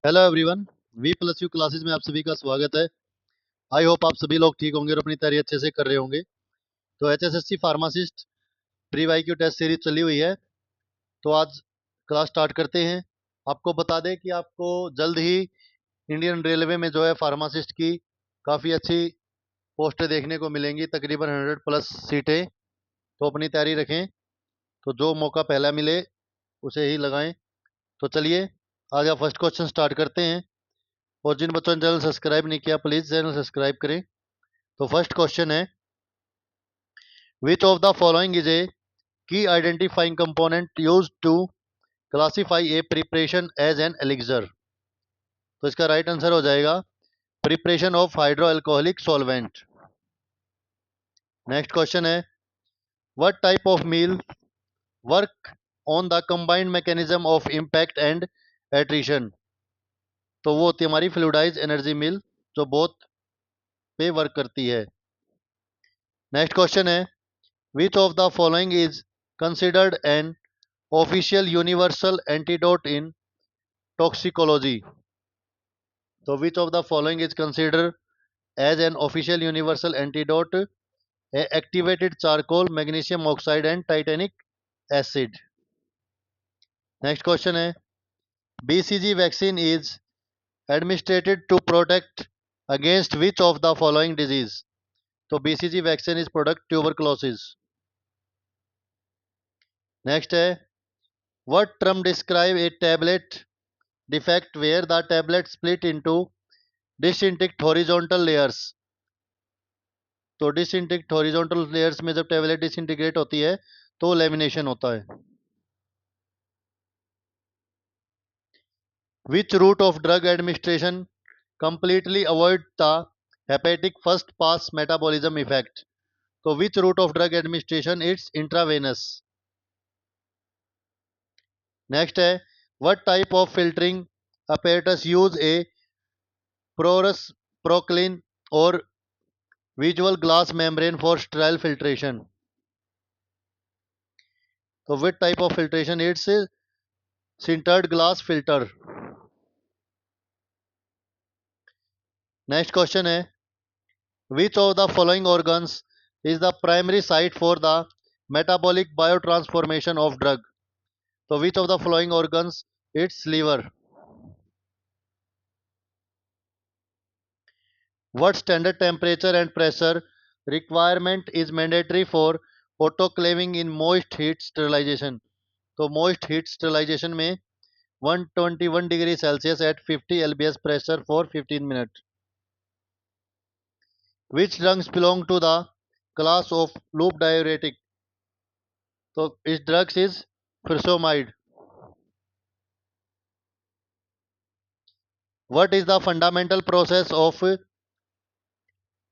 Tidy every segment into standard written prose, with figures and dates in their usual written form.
Hello everyone. We plus you classes में आप सभी का स्वागत है। आई होप आप सभी लोग ठीक होंगे और अपनी तैयारी अच्छे से कर रहे होंगे। तो HSSC pharmacist P YQ test series चली हुई है। तो आज क्लास स्टार्ट करते हैं। आपको बता दें कि आपको जल्द ही इंडियन रेलवे में जो है फार्मासिस्ट की काफ़ी अच्छी पोस्टें देखने को मिलेंगी, तकरीबन 100+ सीटें। तो अपनी तैयारी रखें। तो जो मौका पहला मिले उसे ही लगाएं। तो चलिए आज आप फर्स्ट क्वेश्चन स्टार्ट करते हैं। और जिन बच्चों ने चैनल सब्सक्राइब नहीं किया प्लीज़ चैनल सब्सक्राइब करें। तो फर्स्ट क्वेश्चन है, which of the following is a key identifying component used to classify a preparation as an elixir. तो इसका राइट आंसर हो जाएगा preparation of hydro alcoholic solvent. Next question है, what type of mill work on the combined mechanism of impact and attrition. तो वो होती है हमारी फ्लूइडाइज एनर्जी मिल, जो बोथ पे वर्क करती है। नेक्स्ट क्वेश्चन है, which of the following is considered an official universal antidote in toxicology. तो which of the following is considered as an official universal antidote, activated charcoal, magnesium oxide and titanic acid. Next question है, BCG vaccine is administered to protect against which of the following disease. तो BCG vaccine is product tuberculosis. Next है, what term describe a tablet defect where the tablet split into distinct horizontal layers। तो disintegrate horizontal layers में जब tablet disintegrate होती है तो lamination होता है। Which route of drug administration completely avoid the hepatic first pass metabolism effect. तो which route of drug administration, it's intravenous. Next है, what type of filtering apparatus use a porous procylene or visual glass membrane for sterile filtration। तो which type of filtration, it's sintered glass filter। Next question है, which of the following organs is the primary site for the metabolic biotransformation of drug. तो which of the following organs, it's liver. What standard temperature and pressure requirement is mandatory for autoclaving in moist heat sterilisation. तो moist heat sterilisation में 121 degree Celsius at 50 lbs pressure for 15 minute. Which drugs belong to the class of loop diuretic? तो इस drugs is furosemide। What is the fundamental process of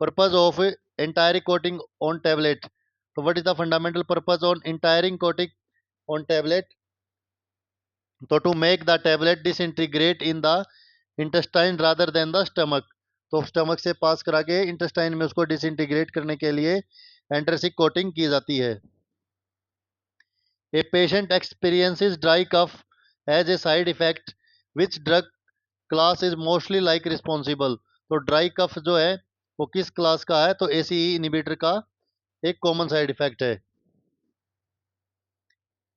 purpose of entire coating on tablet? So what is the fundamental purpose on entire coating on tablet? So to make the tablet disintegrate in the intestine rather than the stomach। तो stomach से पास करा के intestine में उसको disintegrate करने के लिए एंट्रेसिक coating की जाती है। A patient experiences dry cough as a side effect, which drug class is mostly like responsible। तो ड्राई कफ जो है वो किस क्लास का है, तो एसीई इनिबिटर का एक कॉमन साइड इफेक्ट है।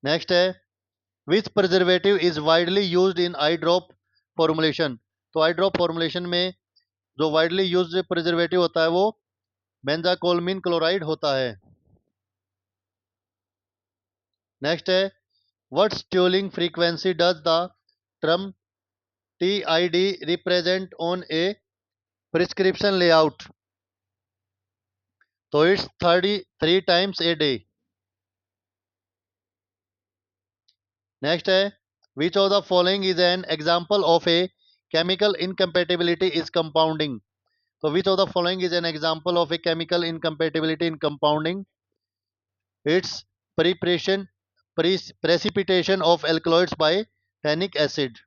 नेक्स्ट है, which preservative is widely used in eye drop formulation. तो आई ड्रॉप फॉर्मुलेशन में जो वाइडली यूज्ड प्रिजर्वेटिव होता है वो बेंजाकोलमिन क्लोराइड होता है। नेक्स्ट है, what scheduling frequency does the term TID represent on a prescription layout। तो it's 33 times a day। Next है, which of the following is an example of a chemical incompatibility is compounding. तो which of the following is an example of a chemical incompatibility in compounding, it's preparation precipitation of alkaloids by tannic acid।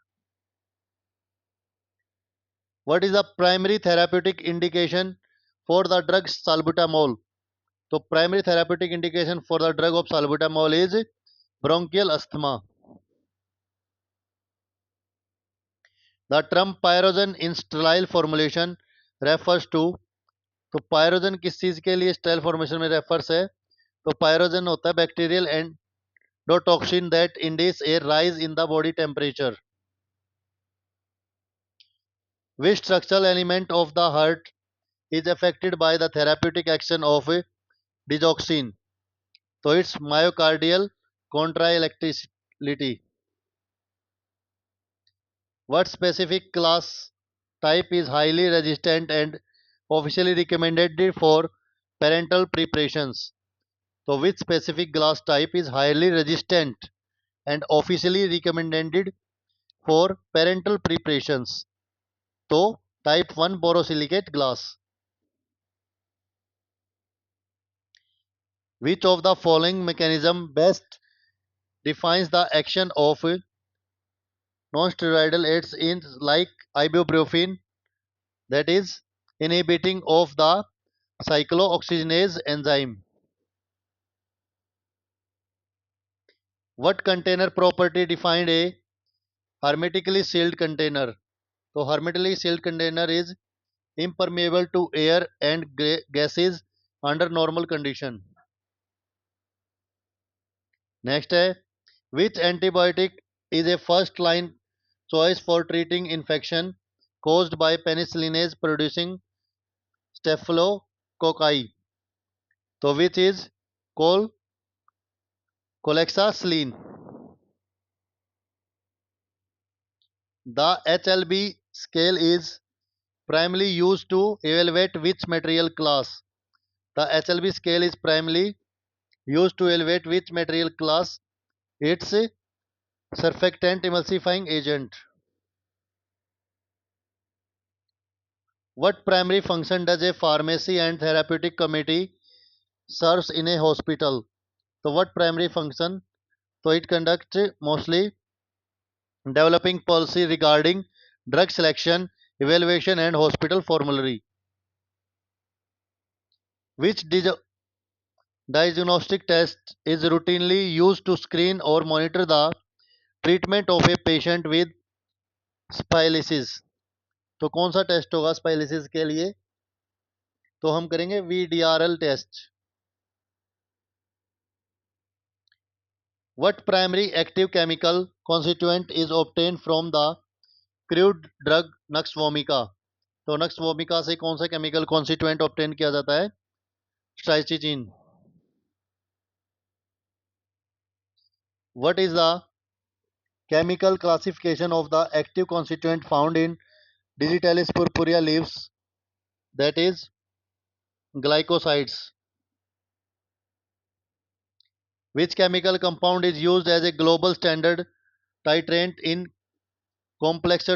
What is the primary therapeutic indication for the drug salbutamol? तो primary therapeutic indication for the drug of salbutamol is bronchial asthma. The term pyrogen in sterile formulation refers to, तो pyrogen किस चीज के लिए sterile formation में refers है? तो pyrogen होता है bacterial endotoxin that induce A rise in the body temperature. Which structural element of the heart is affected by the therapeutic action of digoxin? So it's myocardial contractility. What specific class type is highly resistant and officially recommended for parental preparations? So which specific glass type is highly resistant and officially recommended for parental preparations? So type 1 borosilicate glass. Which of the following mechanism best defines the action of non-steroidal aids in like ibuprofen, that is inhibiting of the cyclooxygenase enzyme? What container property defined a hermetically sealed container? So hermetically sealed container is impermeable to air and gases under normal condition. Next है, which antibiotic is a first line choice for treating infection caused by penicillinase producing staphylococci? So which is col cholexacillin. The HLB scale is primarily used to evaluate which material class? The HLB scale is primarily used to evaluate which material class? Its surfactant emulsifying agent. What primary function does a pharmacy and therapeutic committee serves in a hospital? So what primary function? So it conducts mostly developing policy regarding drug selection, evaluation and hospital formulary. Which diagnostic test is routinely used to screen or monitor the treatment of a patient with स्पाइलिसिस? तो कौन सा test होगा स्पाइलिसिस के लिए? तो हम करेंगे VDRL test. What primary active chemical constituent is obtained from the crude drug nux vomica? तो नक्स वोमिका से कौन सा केमिकल कॉन्स्टिट्यूएंट ऑब्टेन किया जाता है? स्ट्राइचिचिन. What is the chemical classification of the active constituent found in Digitalis purpurea leaves? That is glycosides. Which chemical compound is used as a global standard titrant in complex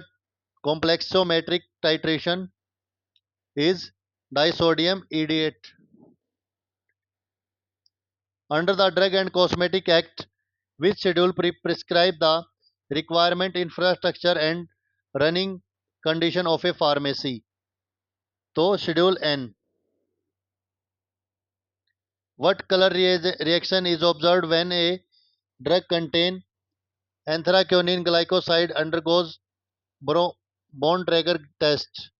complexometric titration? Is disodium iodate. Under the Drug and Cosmetic Act, which schedule prescribe the requirement, infrastructure and running condition of a pharmacy? So schedule N. What color reaction is observed when a drug contain anthraquinone glycoside undergoes Bontrager test?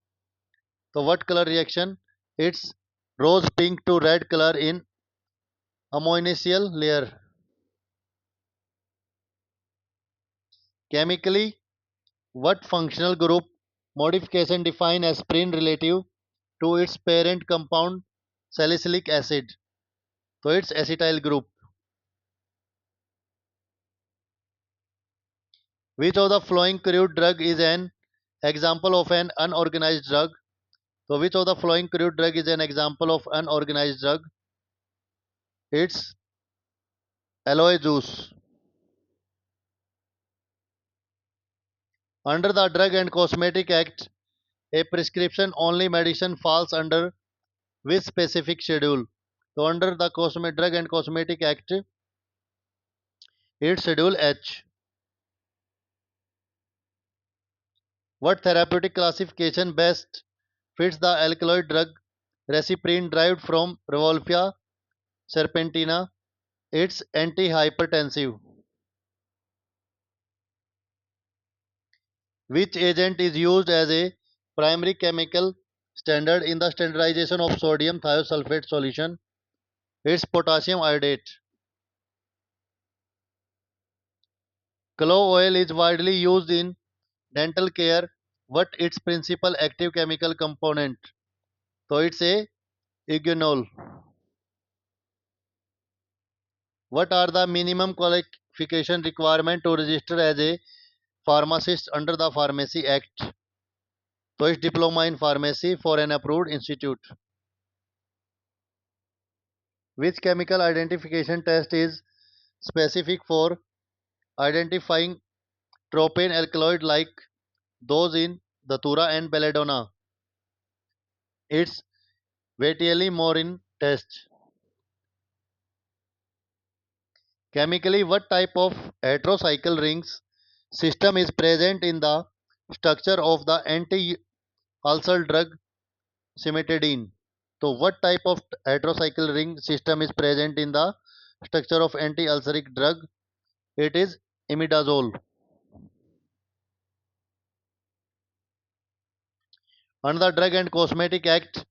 So what color reaction? It's rose pink to red color in aminoacyl layer. Chemically, what functional group modification define aspirin relative to its parent compound salicylic acid? So it's acetyl group. Which of the following crude drug is an example of an unorganized drug? So which of the following crude drug is an example of unorganized drug? It's aloe juice. Under the Drug and Cosmetic Act, a prescription only medicine falls under which specific schedule? So under the Drug and Cosmetic Act, it's Schedule H. What therapeutic classification best fits the alkaloid drug reciprine derived from Revolvia serpentina? It's antihypertensive. Which agent is used as a primary chemical standard in the standardization of sodium thiosulfate solution? It's potassium iodate. Clove oil is widely used in dental care. What its principal active chemical component? So it's a eugenol. What are the minimum qualification requirement to register as a pharmacist under the Pharmacy Act? So it's diploma in pharmacy for an approved institute. Which chemical identification test is specific for identifying tropane alkaloid like those in Datura and Belladonna? It's Vitelli-Morin test. Chemically, what type of heterocycle rings system is present in the structure of the anti-ulcer drug cimetidine? So, what type of heterocycle ring system is present in the structure of anti-ulceric drug? It is imidazole. Under the Drug and Cosmetic Act,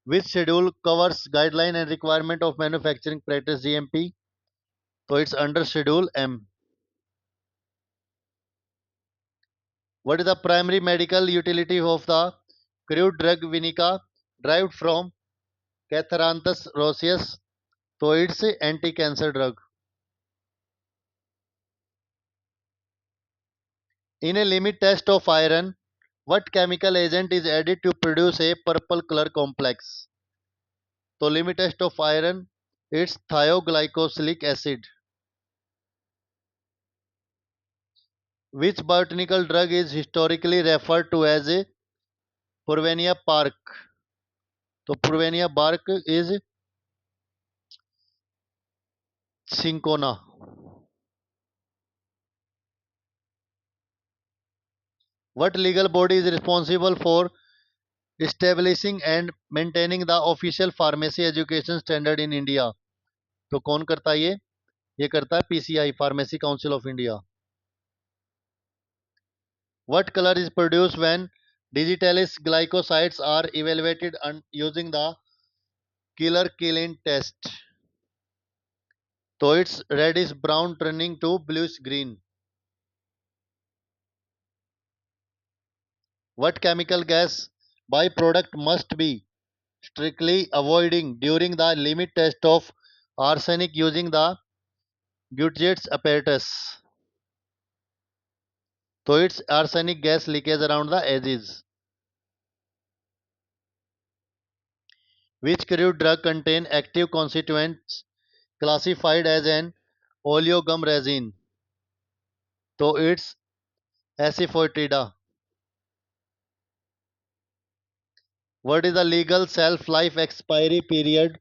which schedule covers guideline and requirement of manufacturing practice GMP? So, it's under Schedule M. What is the primary medical utility of the crude drug Vinica derived from Catharanthus roseus? So it's a anti-cancer drug. In a limit test of iron, what chemical agent is added to produce a purple color complex? So limit test of iron, it's thioglycosidic acid. Which botanical drug is historically referred to as a Purvania bark? So Purvania bark is cinchona. What legal body is responsible for establishing and maintaining the official pharmacy education standard in India? तो कौन करता है ये करता है PCI, pharmacy council of India. What color is produced when digitalis glycosides are evaluated using the killer killing test? So it's reddish brown turning to bluish green. What chemical gas byproduct must be strictly avoiding during the limit test of arsenic using the Gutierrez apparatus? So it's arsenic gas leakage around the edges. Which crude drug contain active constituents classified as an oleogum resin? So it's asafoetida. What is the legal shelf-life expiry period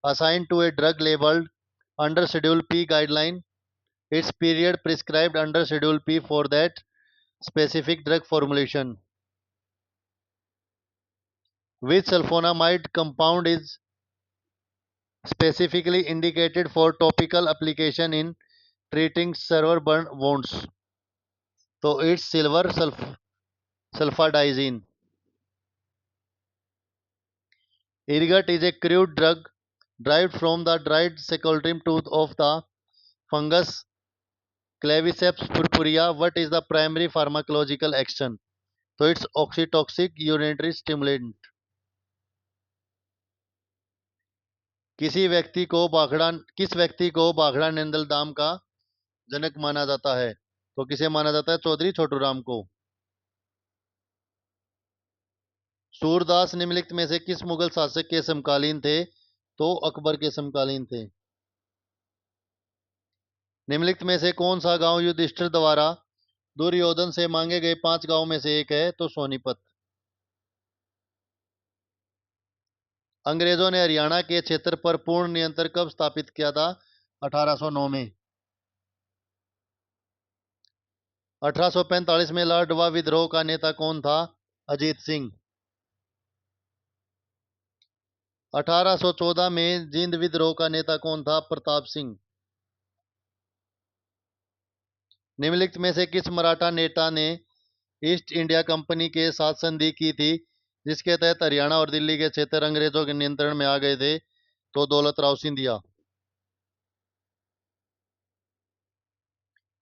assigned to a drug labeled under Schedule P guideline? Its period prescribed under Schedule P for that specific drug formulation. Which sulfonamide compound is specifically indicated for topical application in treating severe burn wounds? So it's silver sulfadizine. Ergot is a crude drug derived from the dried sclerotium tooth of the fungus Claviceps purpurea. What is the primary pharmacological action? So it's oxytoxic urinary stimulant. किसी व्यक्ति को बाखड़ा किस व्यक्ति को बाखड़ा नंदल दाम का जनक माना जाता है? तो किसे माना जाता है? चौधरी छोटू राम को. सूरदास निम्नलिखित में से किस मुगल शासक के समकालीन थे? तो अकबर के समकालीन थे. निम्नलिखित में से कौन सा गांव युधिष्ठिर द्वारा दुर्योधन से मांगे गए 5 गांव में से एक है? तो सोनीपत. अंग्रेजों ने हरियाणा के क्षेत्र पर पूर्ण नियंत्रण कब स्थापित किया था? 1809 में. 1845 में लाडवा विद्रोह का नेता कौन था? अजीत सिंह. 1814 में जींद विद्रोह का नेता कौन था? प्रताप सिंह. निम्नलिखित में से किस मराठा नेता ने ईस्ट इंडिया कंपनी के साथ संधि की थी, जिसके तहत हरियाणा और दिल्ली के क्षेत्र अंग्रेजों के नियंत्रण में आ गए थे? तो दौलत राव सिंधिया।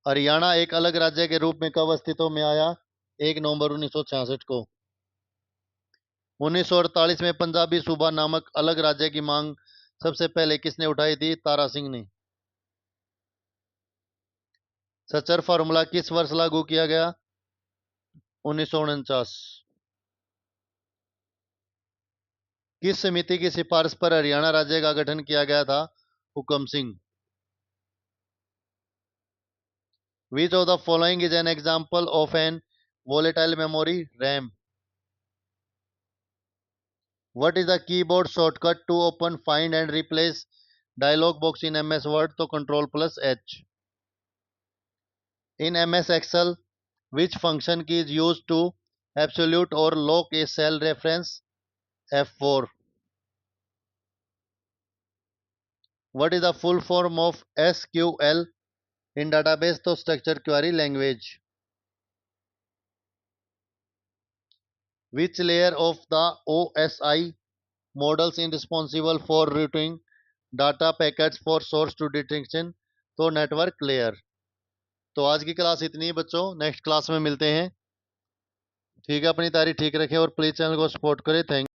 हरियाणा एक अलग राज्य के रूप में कब अस्तित्व में आया? 1 नवंबर 1966 को। 1948 में पंजाबी सूबा नामक अलग राज्य की मांग सबसे पहले किसने उठाई थी? तारा सिंह ने। सचर फार्मूला किस वर्ष लागू किया गया? 1949। किस समिति की सिफारिश पर हरियाणा राज्य का गठन किया गया था? हुकम Singh. Which of the following is an example of an volatile memory? RAM. What is the keyboard shortcut to open, find and replace dialog box in MS Word? तो Ctrl+H. In MS Excel, which function key is used to absolute or lock a cell reference? F4. What is the full form of SQL? In database तो structure query language. Which layer of the OSI models is responsible for routing data packets for source to destination? तो network layer. तो आज की class इतनी ही बच्चों, next class में मिलते हैं। ठीक है, अपनी तैयारी ठीक रखें और प्लीज चैनल को सपोर्ट करें। थैंक